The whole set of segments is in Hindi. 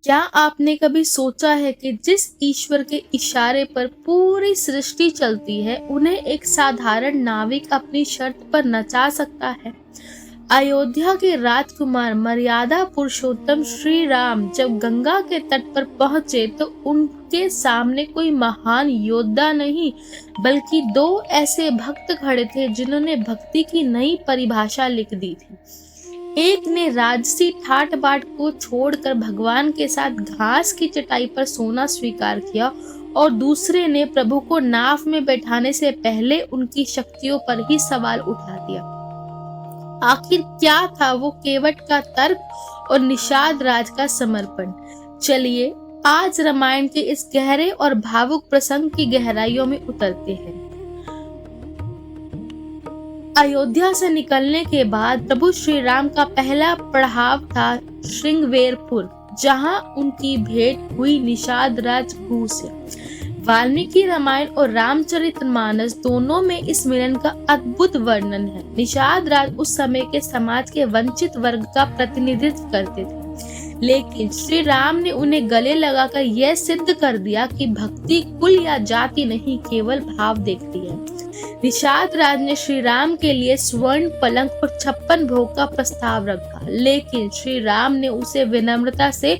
क्या आपने कभी सोचा है कि जिस ईश्वर के इशारे पर पूरी सृष्टि चलती है, उन्हें एक साधारण नाविक अपनी शर्त पर नचा सकता है? अयोध्या के राजकुमार मर्यादा पुरुषोत्तम श्री राम जब गंगा के तट पर पहुंचे तो उनके सामने कोई महान योद्धा नहीं, बल्कि दो ऐसे भक्त खड़े थे जिन्होंने भक्ति की नई परिभाषा लिख दी थी। एक ने राजसी ठाट बाट को छोड़कर भगवान के साथ घास की चटाई पर सोना स्वीकार किया और दूसरे ने प्रभु को नाव में बैठाने से पहले उनकी शक्तियों पर ही सवाल उठा दिया। आखिर क्या था वो केवट का तर्क और निषाद राज का समर्पण? चलिए आज रामायण के इस गहरे और भावुक प्रसंग की गहराइयों में उतरते हैं। अयोध्या से निकलने के बाद प्रभु श्री राम का पहला पड़ाव था श्रृंगवेरपुर, जहां उनकी भेंट हुई निषाद राज भू से। वाल्मीकि रामायण और रामचरितमानस दोनों में इस मिलन का अद्भुत वर्णन है। निषाद राज उस समय के समाज के वंचित वर्ग का प्रतिनिधित्व करते थे, लेकिन श्री राम ने उन्हें गले लगाकर यह सिद्ध कर दिया कि भक्ति कुल या जाति नहीं, केवल भाव देखती है। निषाद राज ने श्री राम के लिए स्वर्ण पलंग और 56 भोग का प्रस्ताव रखा, लेकिन श्री राम ने उसे विनम्रता से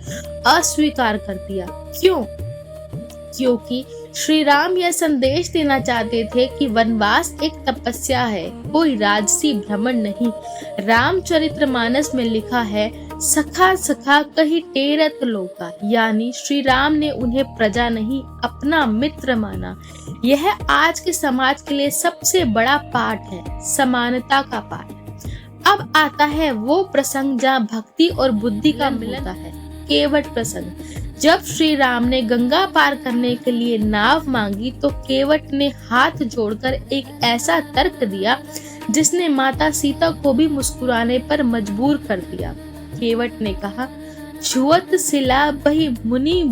अस्वीकार कर दिया। क्यों? क्योंकि श्री राम यह संदेश देना चाहते थे कि वनवास एक तपस्या है, कोई राजसी भ्रमण नहीं। रामचरितमानस में लिखा है, सखा सखा कही टेरत लोका, यानी श्री राम ने उन्हें प्रजा नहीं, अपना मित्र माना। यह आज के समाज के लिए सबसे बड़ा पाठ है, समानता का पाठ। अब आता है वो प्रसंग जहाँ भक्ति और बुद्धि का मिलन होता है, केवट प्रसंग। जब श्री राम ने गंगा पार करने के लिए नाव मांगी तो केवट ने हाथ जोड़कर एक ऐसा तर्क दिया जिसने माता सीता को भी मुस्कुराने पर मजबूर कर दिया। केवट ने कहा, छुअत शिला बही मुनि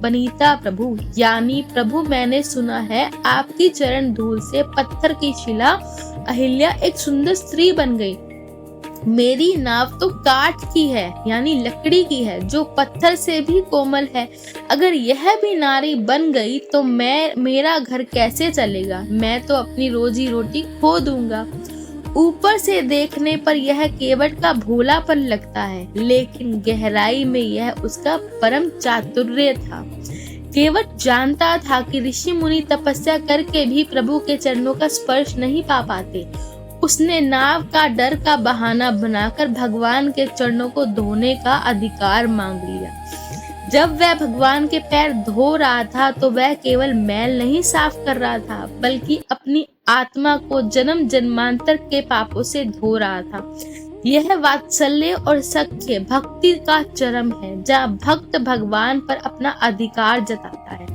बनीता प्रभु, यानी प्रभु मैंने सुना है आपकी चरण धूल से पत्थर की शिला अहिल्या एक सुंदर स्त्री बन गई। मेरी नाव तो काठ की है, यानी लकड़ी की है, जो पत्थर से भी कोमल है। अगर यह भी नारी बन गई तो मेरा घर कैसे चलेगा? मैं तो अपनी रोजी रोटी खो दूंगा। ऊपर से देखने पर यह केवट का भोलापन लगता है, लेकिन गहराई में यह उसका परम चातुर्य था। केवट जानता था कि ऋषि मुनि तपस्या करके भी प्रभु के चरणों का स्पर्श नहीं पा पाते। उसने नाव का डर का बहाना बनाकर भगवान के चरणों को धोने का अधिकार मांग लिया। जब वह भगवान के पैर धो रहा था तो वह केवल मैल नहीं साफ कर रहा था, बल्कि अपनी आत्मा को जन्म जन्मांतर के पापों से धो रहा था। यह वात्सल्य और सख्य भक्ति का चरम है, जहाँ भक्त भगवान पर अपना अधिकार जताता है।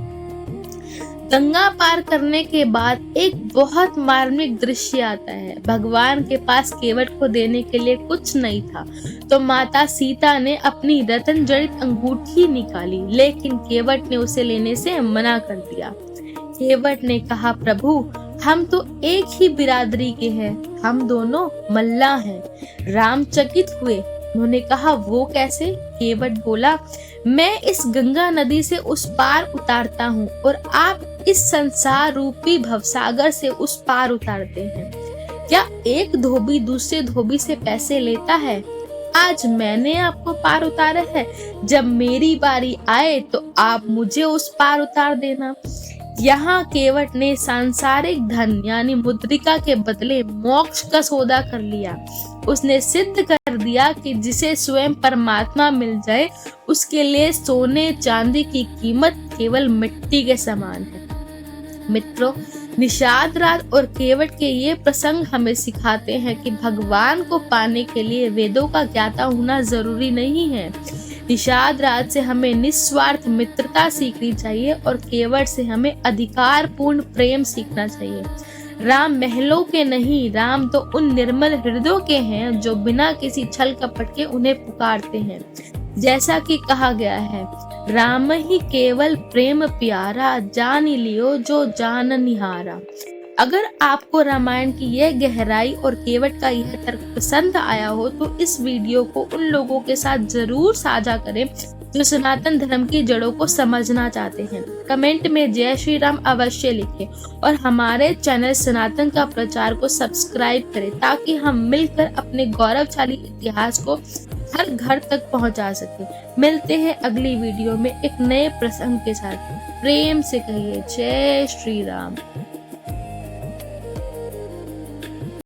गंगा पार करने के बाद एक बहुत मार्मिक दृश्य आता है। भगवान के पास केवट को देने के लिए कुछ नहीं था, तो माता सीता ने अपनी रत्न जड़ित अंगूठी निकाली, लेकिन केवट ने उसे लेने से मना कर दिया। केवट ने कहा, प्रभु हम तो एक ही बिरादरी के हैं, हम दोनों मल्ला हैं। राम चकित हुए, उन्होंने कहा, वो कैसे? केवट बोला, मैं इस गंगा नदी से उस पार उतारता हूँ और आप इस संसार रूपी भवसागर से उस पार उतारते हैं। क्या एक धोबी दूसरे धोबी से पैसे लेता है? आज मैंने आपको पार उतारा है, जब मेरी बारी आए तो आप मुझे उस पार उतार देना। यहाँ केवट ने सांसारिक धन यानी मुद्रिका के बदले मोक्ष का सौदा कर लिया। उसने सिद्ध कर दिया कि जिसे स्वयं परमात्मा मिल जाए उसके लिए सोने चांदी की कीमत केवल मिट्टी के समान है। मित्रों, निषाद राज और केवट के ये प्रसंग हमें सिखाते हैं कि भगवान को पाने के लिए वेदों का ज्ञाता होना जरूरी नहीं है। निषाद राज से हमें निस्वार्थ मित्रता सीखनी चाहिए और केवट से हमें अधिकार पूर्ण प्रेम सीखना चाहिए। राम महलों के नहीं, राम तो उन निर्मल हृदयों के हैं जो बिना किसी छल कपट के उन्हें पुकारते हैं। जैसा कि कहा गया है, राम ही केवल प्रेम प्यारा, जान लियो जो जान निहारा। अगर आपको रामायण की यह गहराई और केवट का यह तर्क पसंद आया हो तो इस वीडियो को उन लोगों के साथ जरूर साझा करें जो सनातन धर्म की जड़ों को समझना चाहते हैं। कमेंट में जय श्री राम अवश्य लिखें और हमारे चैनल सनातन का प्रचार को सब्सक्राइब करें ताकि हम मिलकर अपने गौरवशाली इतिहास को हर घर तक पहुंचा सके। मिलते हैं अगली वीडियो में एक नए प्रसंग के साथ। प्रेम से कहिए जय श्री राम।